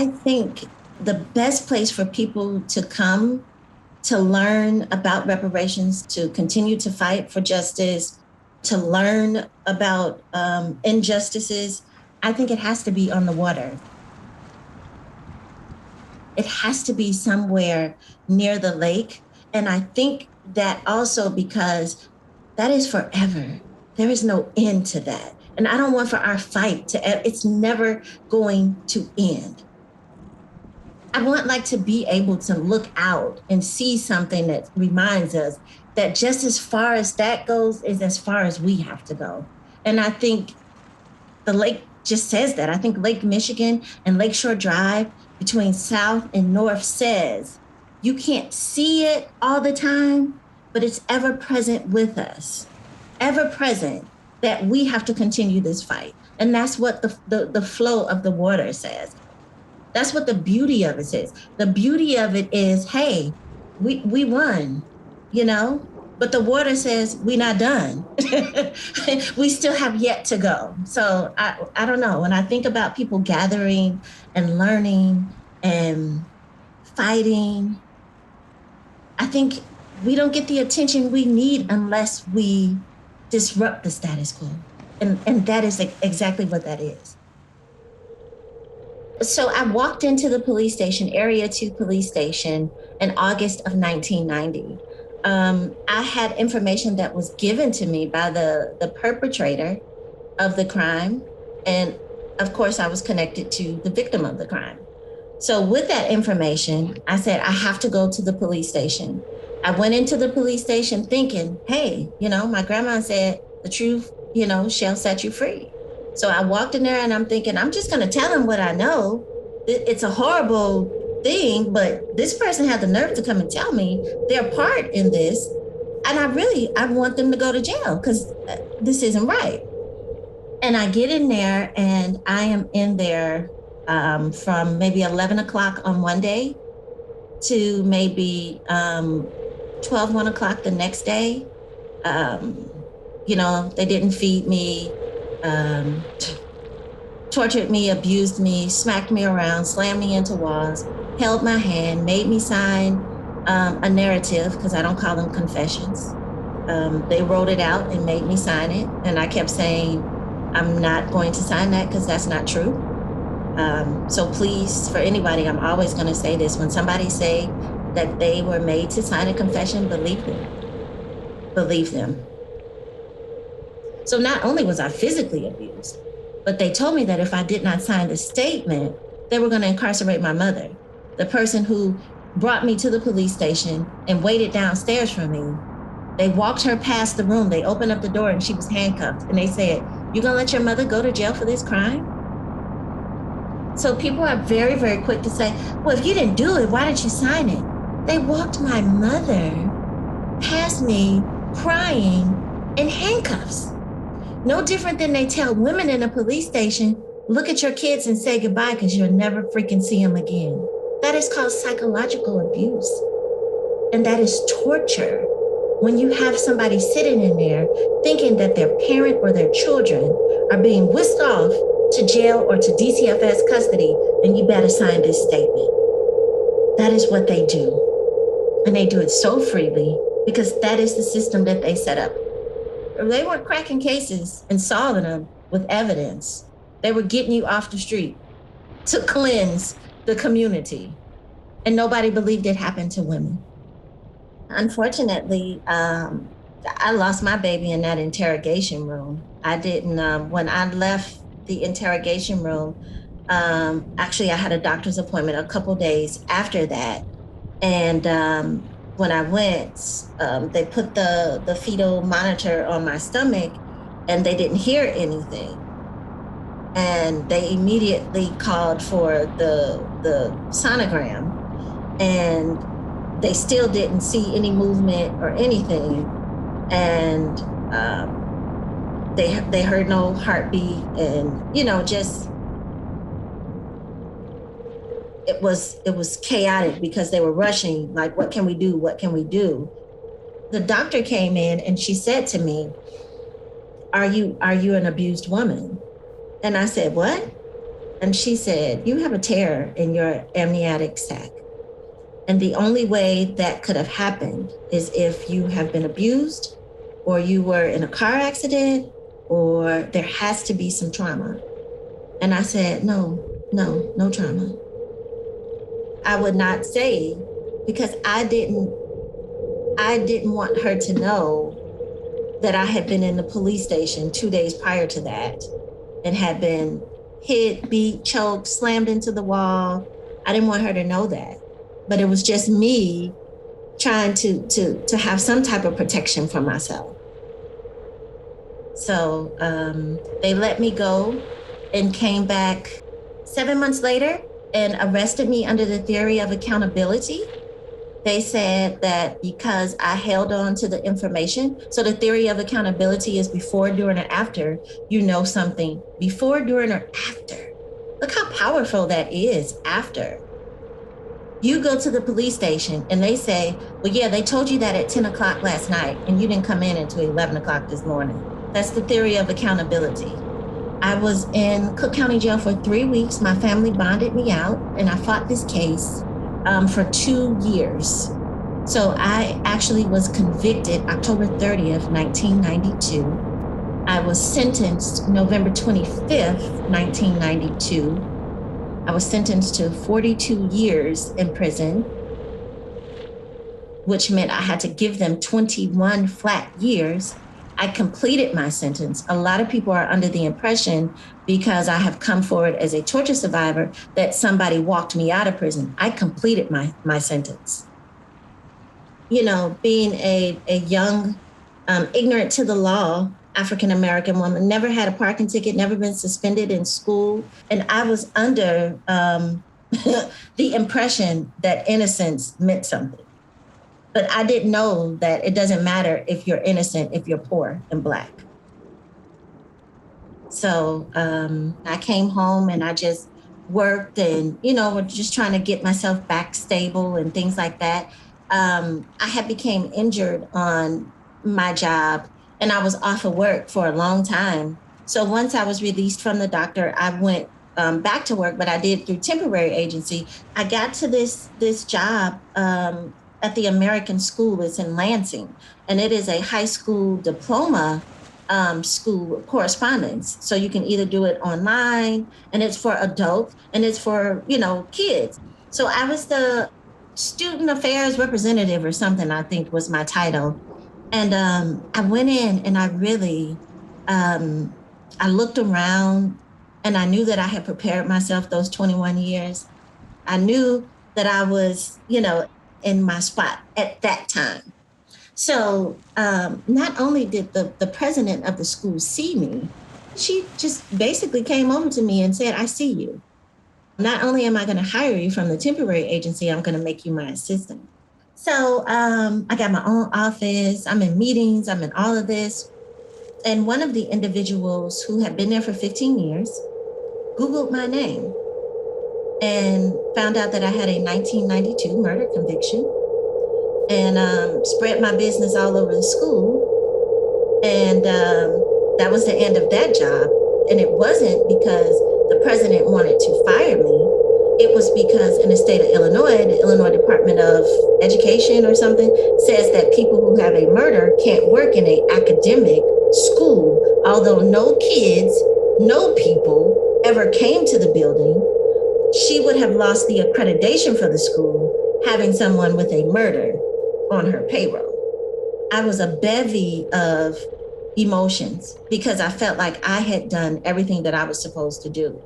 I think the best place for people to come to learn about reparations, to continue to fight for justice, to learn about injustices, I think it has to be on the water. It has to be somewhere near the lake. And I think that also because that is forever. There is no end to that. And I don't want for our fight to, it's never going to end. I want like to be able to look out and see something that reminds us that just as far as that goes is as far as we have to go. And I think the lake just says that. I think Lake Michigan and Lakeshore Drive between South and North says you can't see it all the time, but it's ever present with us, ever present, that we have to continue this fight. And that's what the flow of the water says. That's what the beauty of it is. The beauty of it is, hey, we won, you know, but the water says we're not done. We still have yet to go. So I don't know. When I think about people gathering and learning and fighting, I think we don't get the attention we need unless we disrupt the status quo. And that is exactly what that is. So I walked into the police station, Area 2 police station, in August of 1990. I had information that was given to me by the perpetrator of the crime. And of course, I was connected to the victim of the crime. So with that information, I said, I have to go to the police station. I went into the police station thinking, hey, you know, my grandma said the truth, you know, shall set you free. So I walked in there and I'm thinking, I'm just going to tell them what I know. It's a horrible thing, but this person had the nerve to come and tell me their part in this. And I want them to go to jail because this isn't right. And I get in there and I am in there from maybe 11 o'clock on one day to maybe 12, 1 o'clock the next day. You know, they didn't feed me. Tortured me, abused me, smacked me around, slammed me into walls, held my hand, made me sign a narrative, because I don't call them confessions. They wrote it out and made me sign it. And I kept saying, I'm not going to sign that because that's not true. So please, for anybody, I'm always going to say this. When somebody say that they were made to sign a confession, believe them. Believe them. So not only was I physically abused, but they told me that if I did not sign the statement, they were going to incarcerate my mother, the person who brought me to the police station and waited downstairs for me. They walked her past the room. They opened up the door and she was handcuffed. And they said, "You gonna let your mother go to jail for this crime?" So people are very, very quick to say, well, if you didn't do it, why didn't you sign it? They walked my mother past me crying in handcuffs. No different than they tell women in a police station, look at your kids and say goodbye because you'll never freaking see them again. That is called psychological abuse. And that is torture. When you have somebody sitting in there thinking that their parent or their children are being whisked off to jail or to DCFS custody, then you better sign this statement. That is what they do. And they do it so freely because that is the system that they set up. They weren't cracking cases and solving them with evidence. They were getting you off the street to cleanse the community. And nobody believed it happened to women. Unfortunately, I lost my baby in that interrogation room. I didn't, when I left the interrogation room, actually I had a doctor's appointment a couple days after that. And when I went, they put the fetal monitor on my stomach and they didn't hear anything. And they immediately called for the sonogram and they still didn't see any movement or anything. And they heard no heartbeat and, you know, just, it was chaotic because they were rushing, like, what can we do? What can we do? The doctor came in and she said to me, are you an abused woman? And I said, what? And she said, you have a tear in your amniotic sac. And the only way that could have happened is if you have been abused, or you were in a car accident, or there has to be some trauma. And I said, no trauma. I would not say, because I didn't want her to know that I had been in the police station 2 days prior to that and had been hit, beat, choked, slammed into the wall. I didn't want her to know that. But it was just me trying to have some type of protection for myself. So they let me go and came back 7 months later and arrested me under the theory of accountability. They said that because I held on to the information, so the theory of accountability is before, during, or after you know something, before, during, or after. Look how powerful that is, after. You go to the police station and they say, well, yeah, they told you that at 10 o'clock last night and you didn't come in until 11 o'clock this morning. That's the theory of accountability. I was in Cook County Jail for 3 weeks. My family bonded me out and I fought this case for 2 years. So I actually was convicted October 30th, 1992. I was sentenced November 25th, 1992. I was sentenced to 42 years in prison, which meant I had to give them 21 flat years. I completed my sentence. A lot of people are under the impression, because I have come forward as a torture survivor, that somebody walked me out of prison. I completed my sentence. You know, being a young, ignorant to the law, African-American woman, never had a parking ticket, never been suspended in school. And I was under the impression that innocence meant something. But I didn't know that it doesn't matter if you're innocent, if you're poor and Black. So I came home and I just worked and, you know, just trying to get myself back stable and things like that. I had became injured on my job and I was off of work for a long time. So once I was released from the doctor, I went back to work, but I did through temporary agency. I got to this job at the American School. It's in Lansing, and it is a high school diploma school correspondence. So you can either do it online, and it's for adults, and it's for, you know, kids. So I was the student affairs representative or something, I think was my title. And I went in and I really, I looked around and I knew that I had prepared myself those 21 years. I knew that I was, you know, in my spot at that time. So not only did the president of the school see me, she just basically came over to me and said, I see you. Not only am I going to hire you from the temporary agency, I'm going to make you my assistant. So I got my own office. I'm in meetings. I'm in all of this. And one of the individuals who had been there for 15 years Googled my name and found out that I had a 1992 murder conviction and spread my business all over the school. And that was the end of that job. And it wasn't because the president wanted to fire me. It was because in the state of Illinois, the Illinois Department of Education or something says that people who have a murder can't work in an academic school, although no kids, no people ever came to the building. She would have lost the accreditation for the school having someone with a murder on her payroll. I was a bevy of emotions because I felt like I had done everything that I was supposed to do.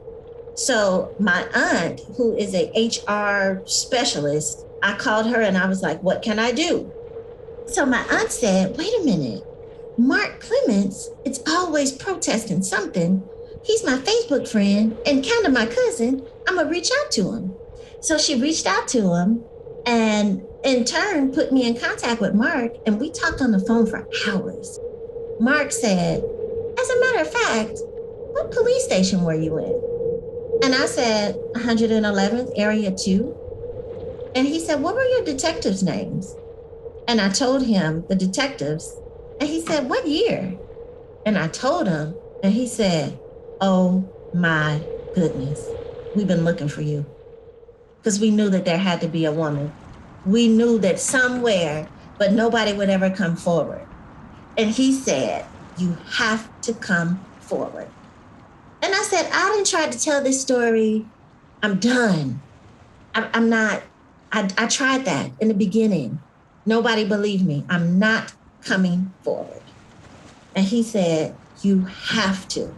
So my aunt, who is a HR specialist, I called her and I was like, what can I do? So my aunt said, wait a minute, Mark Clements, it's always protesting something. He's my Facebook friend and kind of my cousin. I'm gonna reach out to him. So she reached out to him and in turn put me in contact with Mark, and we talked on the phone for hours. Mark said, as a matter of fact, what police station were you in? And I said, 111th, Area 2. And he said, what were your detectives' names? And I told him the detectives. And he said, what year? And I told him, and he said, oh my goodness. we've been looking for you. Because we knew that there had to be a woman. We knew that somewhere, but nobody would ever come forward. And he said, you have to come forward. And I said, I didn't try to tell this story. I'm done. I'm not, I tried that in the beginning. Nobody believed me. I'm not coming forward. And he said, you have to.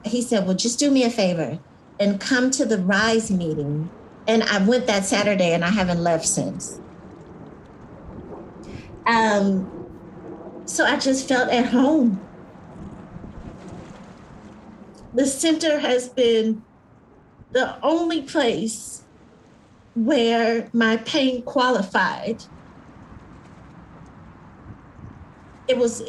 He said, well, just do me a favor and come to the RISE meeting. And I went that Saturday and I haven't left since. So I just felt at home. The center has been the only place where my pain qualified. It was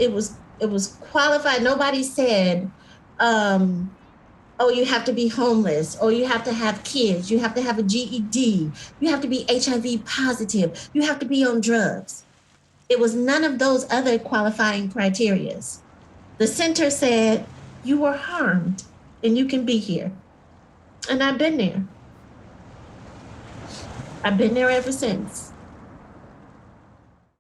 qualified. Nobody said, oh, you have to be homeless, or you have to have kids, you have to have a GED, you have to be HIV positive, you have to be on drugs. It was none of those other qualifying criterias. The center said, you were harmed and you can be here. And I've been there. I've been there ever since.